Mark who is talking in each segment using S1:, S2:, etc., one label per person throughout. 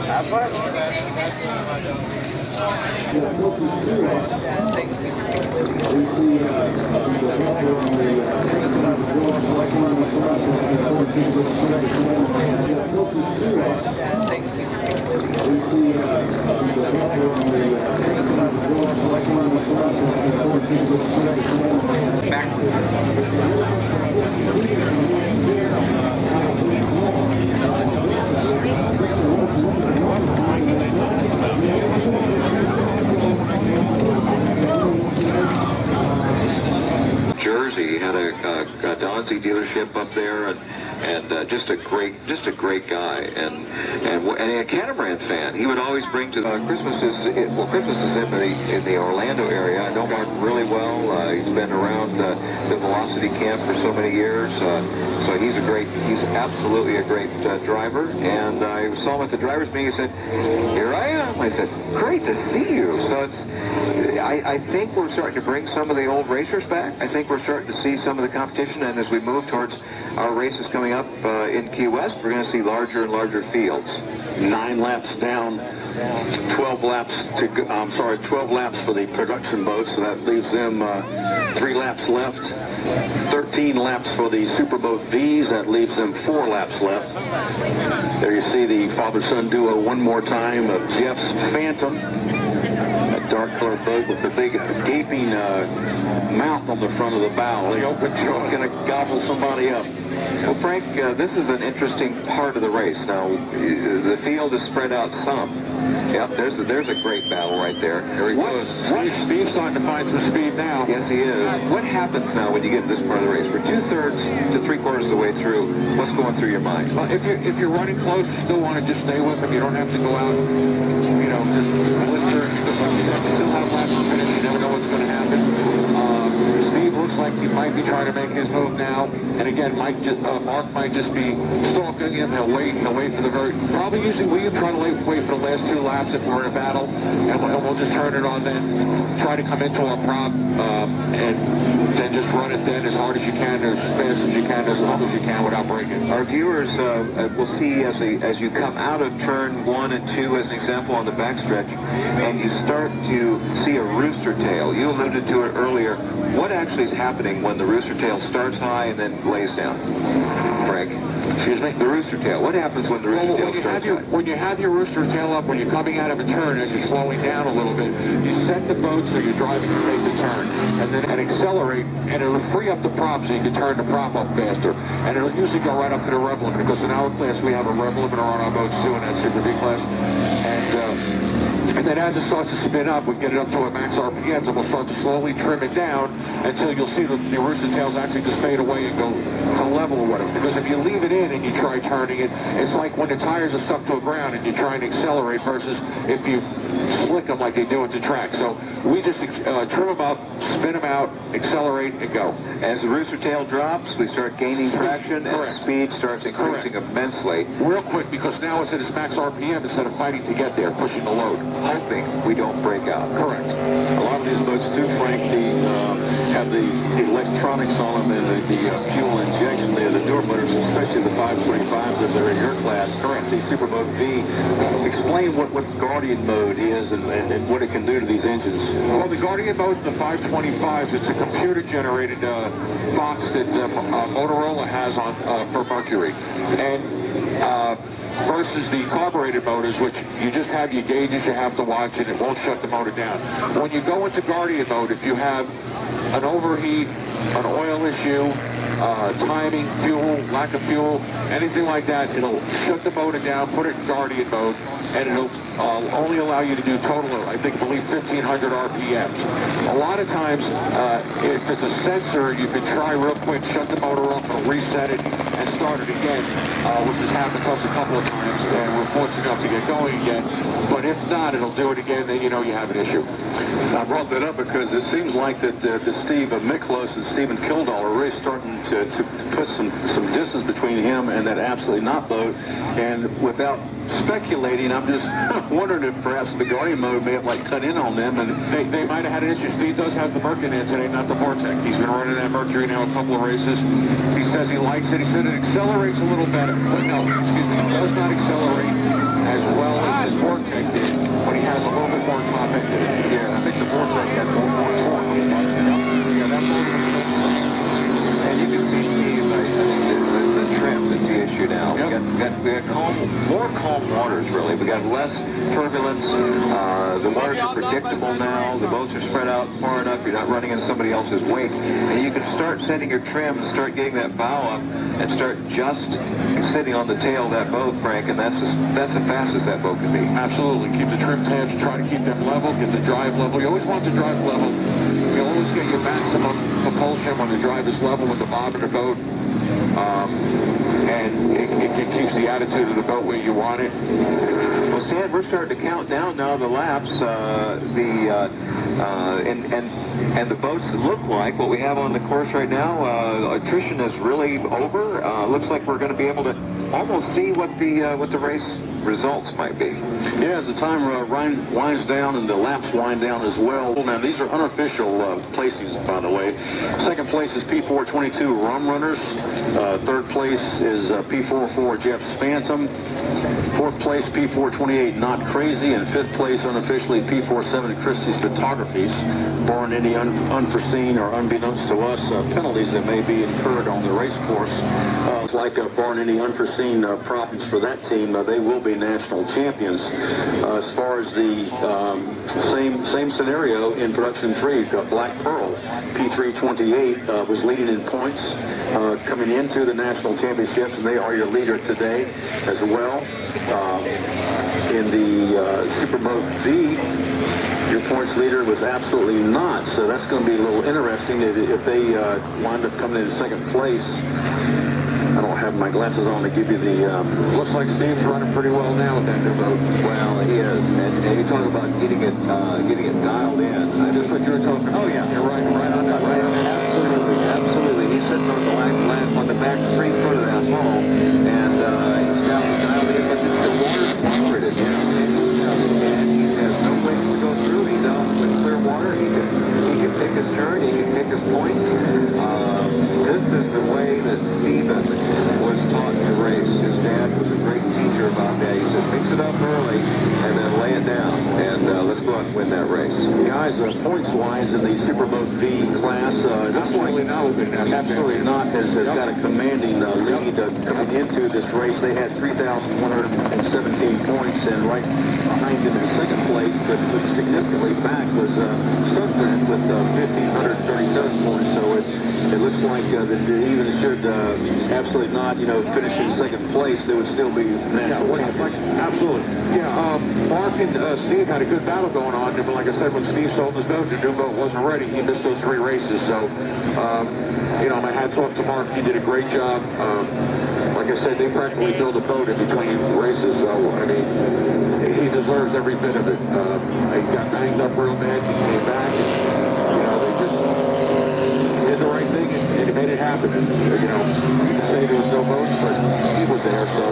S1: Have fun.
S2: Jersey had a Donzi dealership up there, and just a great guy, and a catamaran fan. He would always bring to Christmas is in the Orlando area. I know Mark really well. He's been around the Velocity Camp for so many years, so he's absolutely a great driver. And I saw him at the drivers' meeting. He said, "Here I am." I said, "Great to see you." So I think we're starting to bring some of the old racers back. I think we're starting to see some of the competition, and as we move towards our races coming up in Key West, we're going to see larger and larger fields.
S3: 9 laps down, 12 laps to go, 12 laps for the production boats, so that leaves them 3 laps left. 13 laps for the Superboat V's, that leaves them 4 laps left. There you see the father-son duo one more time of Jeff's Phantom, that dark colored boat with the big gaping mouth on the front of the bow. The open jaw going to gobble somebody up.
S2: Well, Frank, this is an interesting part of the race. Now, the field is spread out some. Yep, there's a great battle right there. There he goes.
S3: Steve's starting to find some speed now.
S2: Yes, he is. What happens now when you get to this part of the race? We're 2/3 to 3/4 of the way through. What's going through your mind?
S3: Well, if you're running close, you still want to just stay with him. You don't have to go out, just blister, because like you said, you still have laps to finish. You never know what's going to happen. Steve looks like he might be trying to make his move now. And again, Mark might just be stalking him. He'll wait for the probably usually we try to wait for the last 2 laps if we're in a battle, and we'll just turn it on then, try to come into our prop, and then just run it then as hard as you can, as fast as you can, as long as you can without breaking.
S2: Our viewers will see as you come out of turn 1 and 2 as an example on the backstretch, and you start to see a rooster tail. You alluded to it earlier. What actually is happening when the rooster tail starts high and then lays down? Frank? Excuse me? The rooster tail. What happens when the rooster tail starts high?
S3: When you have your rooster tail up, when you're coming out of a turn, as you're slowing down a little bit, you set the boat so you're driving to make the turn, and then accelerate, and it'll free up the prop so you can turn the prop up faster. And it'll usually go right up to the rev limiter, because in our class we have a rev limiter on our boats too in that Super B class. And then as it starts to spin up, we get it up to a max RPMs, and we'll start to slowly trim it down until you'll see the rooster tails actually just fade away and go to level with them. Because if you leave it in and you try turning it, it's like when the tires are stuck to the ground and you're trying to accelerate versus if you slick them like they do at the track. So we just trim them up, spin them out, accelerate, and go.
S2: As the rooster tail drops, we start gaining traction, and speed starts increasing immensely.
S3: Real quick, because now it's at its max RPM instead of fighting to get there, pushing the load.
S2: Hoping we don't break out.
S3: Correct.
S4: A lot of these boats too, Frank, have the electronics on them and the fuel injection. They're the newer motors, especially the 525s that are in your class. Correct. The Superboat V. Explain what Guardian mode is and what it can do to these engines.
S3: Well, the Guardian mode, the 525s, it's a computer-generated box that Motorola has on for Mercury. And versus the carbureted motors, which you just have your gauges you have to watch and it won't shut the motor down. When you go into Guardian mode, if you have an overheat, an oil issue, timing, fuel, lack of fuel, anything like that, it'll shut the motor down, put it in Guardian mode, and it'll only allow you to do total, I believe 1,500 RPMs. A lot of times, if it's a sensor, you can try real quick, shut the motor off, and reset it, and start it again, which has happened to us a couple of times, and we're fortunate enough to get going again. But if not, it'll do it again, then you know you have an issue.
S4: I brought that up because it seems like that Steve Miklos and Stephen Kildall are really starting to put some distance between him and that Absolutely Not boat. And without speculating, I'm just wondered if perhaps the Guardian mode may have cut in on them, and
S3: They might have had an issue. Steve does have the Merc in there today, not the Vortec. He's been running that Mercury now a couple of races. He says he likes it. He said it accelerates a little better. But no, excuse me, it does not accelerate as well as his Vortec did, but he has a little bit more top end in it. Yeah, I think the Vortec had more torque. Yeah, that's all.
S2: And you can see the trim that's the issue now.
S3: Yep.
S2: We got more calm waters, really. We got less turbulence. The waters are predictable now. The boats are spread out far enough. You're not running in somebody else's wake. And you can start setting your trim and start getting that bow up and start just sitting on the tail of that boat, Frank, and that's as fast as that boat can be.
S3: Absolutely. Keep the trim tabs, try to keep them level, get the drive level. You always want the drive level. You'll always get your maximum propulsion when the drive is level with the bob of the boat. And it keeps the attitude of the boat where you want it.
S2: Well, Stan, we're starting to count down now the laps. And the boats look like what we have on the course right now. Attrition is really over. Looks like we're going to be able to almost see what the race results might be.
S4: yeah, as the time winds down and the laps wind down as well. Now, these are unofficial placings, by the way. Second place is P422 Rum Runners. Third place is P44 Jeff's Phantom. Fourth place, P428 Not Crazy. And fifth place, unofficially, P47 Christie's Photographies. Barring any unforeseen or unbeknownst to us penalties that may be incurred on the race course. It's like barring any unforeseen problems for that team, they will be national champions. As far as the same scenario in production 3, Black Pearl, P328 was leading in points coming into the national championships, and they are your leader today as well. In the Superboat V, your points leader was absolutely not, so that's going to be a little interesting if they wind up coming in second place. I don't have my glasses on to give you the...
S3: Looks like Steve's running pretty well now with that new boat.
S2: Well, he is, and you talk about getting it dialed in. That's what you were talking about.
S3: Oh yeah, you're right on that.
S2: Right on that. Absolutely. He's sitting on the on the back 3 foot of that hull, and he's got it dialed in, but the water's cooperative, and he has no place to go through. He's out with clear water. He can pick his turn. He can pick his points. This is the way that Steven was taught to race. His dad was a great teacher about that. He said, mix it up early and then lay it down, and let's go out and win that race.
S4: Guys, points-wise in the Superboat V class,
S3: Absolutely
S4: not has got a commanding lead coming into this race. They had 3,117 points, and right behind him in second place, but significantly back was Sunbrand with 1,537 points. So it looks like that even should absolutely not, finish in second place, they would still be national champions.
S3: Absolutely. Yeah, Mark and Steve had a good battle going on, but like I said, when Steve sold his boat, the new boat wasn't ready. He missed those 3 races, so, my hats off to Mark. He did a great job. Like I said, they practically built a boat in between races, so, he deserves every bit of it. He got banged up real bad, he came back, and, they just did the right thing, and it made it happen. And, you can say there was no votes, but he was there, so.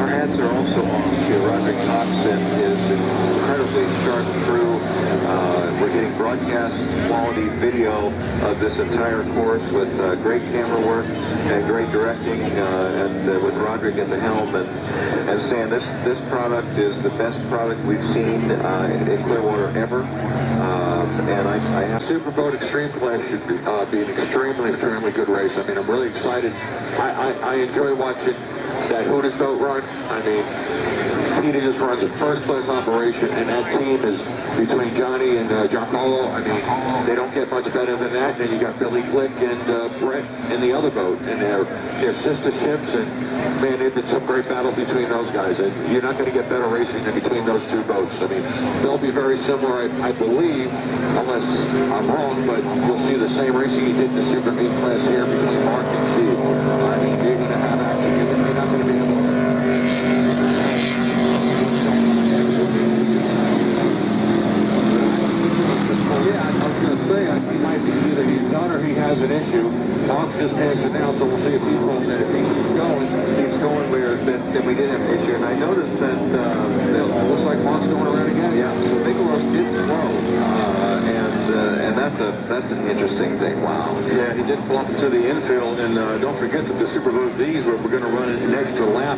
S2: Our hats are also off to Roderick Coxon, his incredibly sharp crew. We're getting broadcast quality video of this entire course with great camera work and great directing, and with Roderick at the helm. And Stan, this product is the best product we've seen in Clearwater ever. And I have
S3: Superboat Extreme Class should be an extremely good race. I mean, I'm really excited. I enjoy watching that Hooters boat run. I mean, Peter just runs a first-class operation, and that team is between Johnny and Giancarlo. I mean, they don't get much better than that. And then you got Billy Glick and Brett in the other boat, and they're sister ships. And man, it's a great battle between those guys. And you're not going to get better racing than between those 2 boats. I mean, they'll be very similar, I believe, unless I'm wrong. But you'll see the same racing you did in the Super V class here between Mark and Steve. I mean, you're going to have action. You're not going to be able to. Yeah, I was going to say, he might be either he's done or he has an issue. Mark just passed it now, so we'll see if he's home. If he keeps going.
S4: No, he's going where that we did have this year, and I noticed that it looks like Monk's going around again.
S2: Yeah, so Bigelow did slow, and that's an interesting thing. Wow.
S4: Yeah, he did flop into the infield, and don't forget that the Superboat V's were going to run an extra lap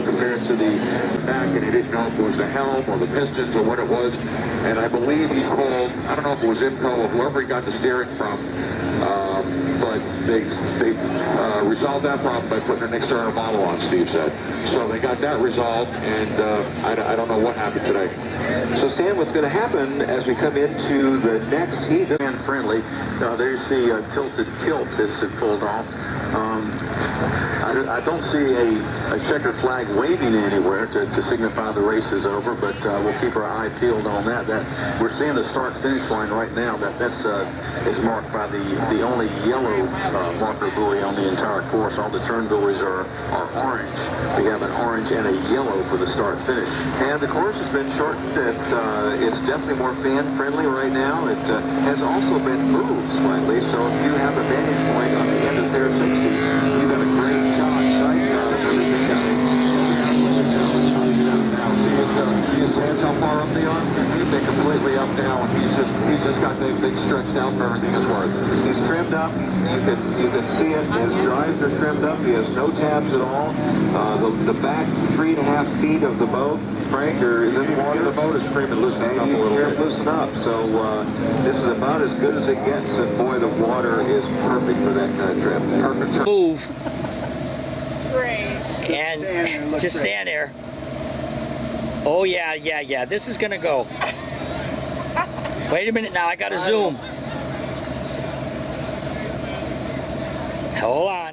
S4: compared to the
S3: back, and he didn't know if it was the helm or the pistons or what it was. And I believe he called, I don't know if it was IMCO or whoever he got the steering from, but they resolved that problem by putting an external model on, Steve said. So they got that resolved, and I don't know what happened today.
S2: So Stan, what's going to happen as we come into the next heat?
S4: And friendly. There you see a tilted kilt that's pulled off. I don't see a checkered flag waving anywhere to signify the race is over, but we'll keep our eye peeled on that. We're seeing the start-finish line right now. That is marked by the only yellow marker buoy on the entire course. All the turn buoys are orange. We have an orange and a yellow for the start-finish.
S2: And the course has been shortened. It's definitely more fan-friendly right now. It has also been moved slightly, so if you have a vantage point on the end of Fair 60, you've got a great shot, sight shot of everything coming.
S3: Now, see his hands how far up they are? They're completely up now, and he's just got the thing stretched out for everything it's worth.
S2: He's trimmed up. You can see it. His drives are trimmed up. He has no tabs at all. The back 3.5 feet of the boat, Frank, is in the water.
S3: The boat is screaming, loosen up a little bit.
S2: Loosen up. So this is about as good as it gets, and boy, the water is perfect for that kind of trip. Perfect.
S1: Move
S5: Great.
S1: and just stand there. Oh yeah. This is gonna go. Wait a minute now. I gotta zoom. Hold on.